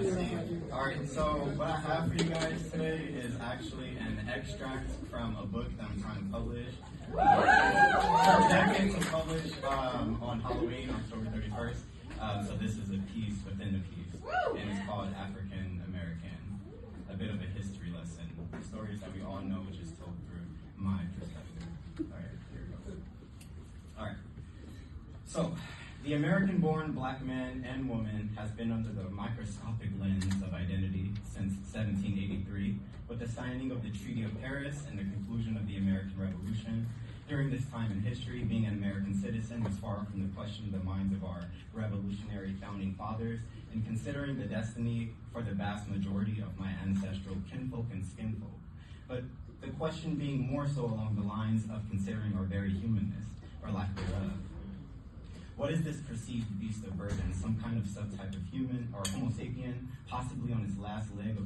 Alright, so what I have for you guys today is actually an extract from a book that I'm trying to publish. Projecting to publish on Halloween, October 31st. So this is a piece within the piece, and it's called African American. A bit of a history lesson. Stories that we all know, just told through my perspective. Alright, here we go. Alright. So, the American-born black man and woman has been under the microscopic lens of identity since 1783, with the signing of the Treaty of Paris and the conclusion of the American Revolution. During this time in history, being an American citizen was far from the question of the minds of our revolutionary founding fathers, and considering the destiny for the vast majority of my ancestral kinfolk and skinfolk. But the question being more so along the lines of considering our very humanness, or lack thereof. What is this perceived beast of burden? Some kind of subtype of human or Homo sapien, possibly on its last leg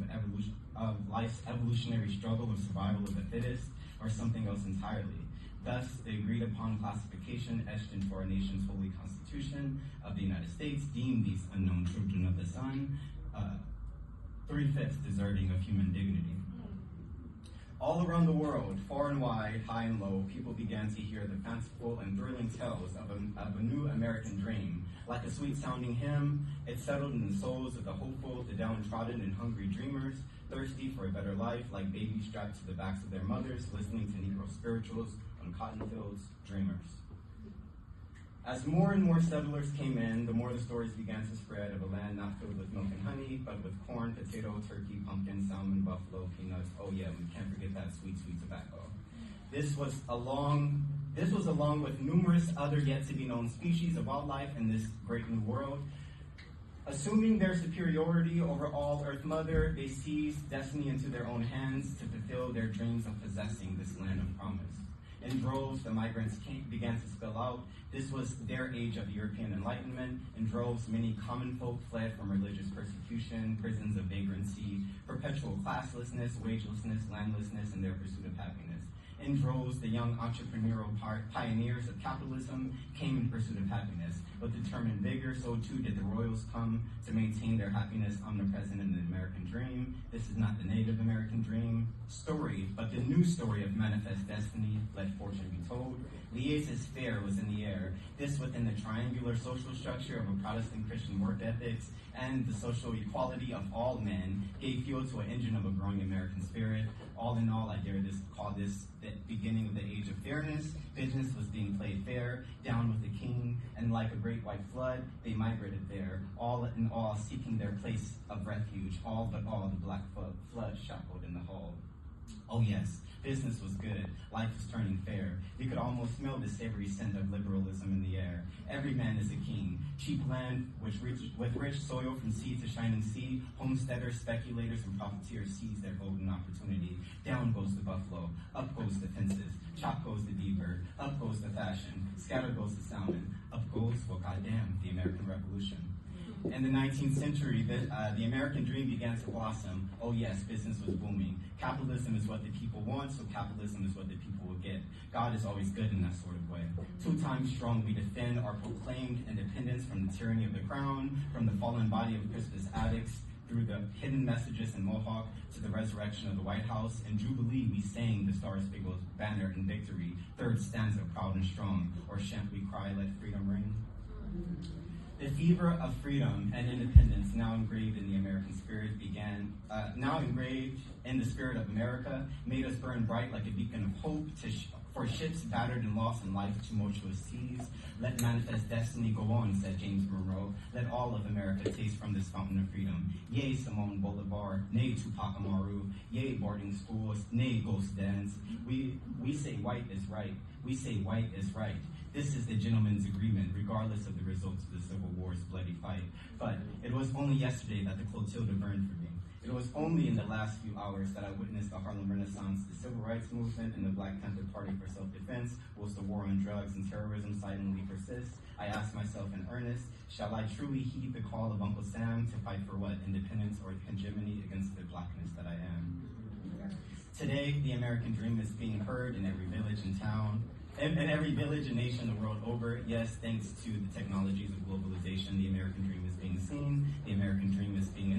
of life's evolutionary struggle of survival of the fittest, or something else entirely? Thus, the agreed upon classification etched into our nation's holy constitution of the United States deemed these unknown children of the sun 3/5 deserving of human dignity. All around the world, far and wide, high and low, people began to hear the fanciful and thrilling tales of a new American dream. Like a sweet-sounding hymn, it settled in the souls of the hopeful, the downtrodden, and hungry dreamers, thirsty for a better life, like babies strapped to the backs of their mothers, listening to Negro spirituals on cotton fields, dreamers. As more and more settlers came in, the more the stories began to spread of a land not filled with milk and honey, but with corn, potato, turkey, pumpkin, salmon, buffalo, peanuts. Oh yeah, we can't forget that sweet, sweet tobacco. This was along with numerous other yet to be known species of wildlife in this great new world. Assuming their superiority over all Earth Mother, they seized destiny into their own hands to fulfill their dreams of possessing this land of promise. In droves, the migrants began to spill out. This was their age of European enlightenment. In droves, many common folk fled from religious persecution, prisons of vagrancy, perpetual classlessness, wagelessness, landlessness, and their pursuit of happiness. In droves, the young entrepreneurial pioneers of capitalism came in pursuit of happiness. With determined vigor, so too did the royals come to maintain their happiness omnipresent in the American dream. This is not the native American dream story, but the new story of manifest destiny, let fortune be told. Liais's fair was in the air, this within the triangular social structure of a Protestant Christian work ethics, and the social equality of all men gave fuel to an engine of a growing American spirit. All in all, I dare call this the beginning of the age of fairness. Business was being played fair, down with the king, and like a great white flood, they migrated there, all in all seeking their place of refuge, all but all the black flood shackled in the hull. Oh yes, business was good, life was turning fair. You could almost smell the savory scent of liberalism in the air. Every man is a king. Cheap land with rich soil from sea to shining sea. Homesteaders, speculators, and profiteers seize their golden opportunity. Down goes the buffalo, up goes the fences, chop goes the beaver, up goes the fashion, scatter goes the salmon, up goes, well goddamn, the American Revolution. In the 19th century, the American dream began to blossom. Oh yes, business was booming. Capitalism is what the people want, so capitalism is what the people will get. God is always good in that sort of way. 2 times strong, we defend our proclaimed independence from the tyranny of the crown, from the fallen body of Crispus Attucks, through the hidden messages in Mohawk to the resurrection of the White House. In Jubilee, we sang the Star-Spangled Banner in victory, 3rd stanza, proud and strong, or shan't we cry, let freedom ring? The fever of freedom and independence, now engraved in the American spirit, now engraved in the spirit of America, made us burn bright like a beacon of hope for ships battered and lost in life's tumultuous seas. Let manifest destiny go on, said James Monroe. Let all of America taste from this fountain of freedom. Yea, Simone Bolivar, nay, Tupac Amaru, yea, boarding schools, nay, ghost dens. We say white is right. We say white is right. This is the gentleman's agreement, regardless of the results of the Civil War's bloody fight. But it was only yesterday that the Clotilda burned for me. It was only in the last few hours that I witnessed the Harlem Renaissance, the Civil Rights Movement, and the Black Panther Party for self-defense, whilst the war on drugs and terrorism silently persists. I asked myself in earnest, shall I truly heed the call of Uncle Sam to fight for what? Independence or hegemony against the blackness that I am? Today, the American dream is being heard in every village and town, in every village and nation the world over. Yes, thanks to the technologies of globalization, the American dream is being seen, the American dream is being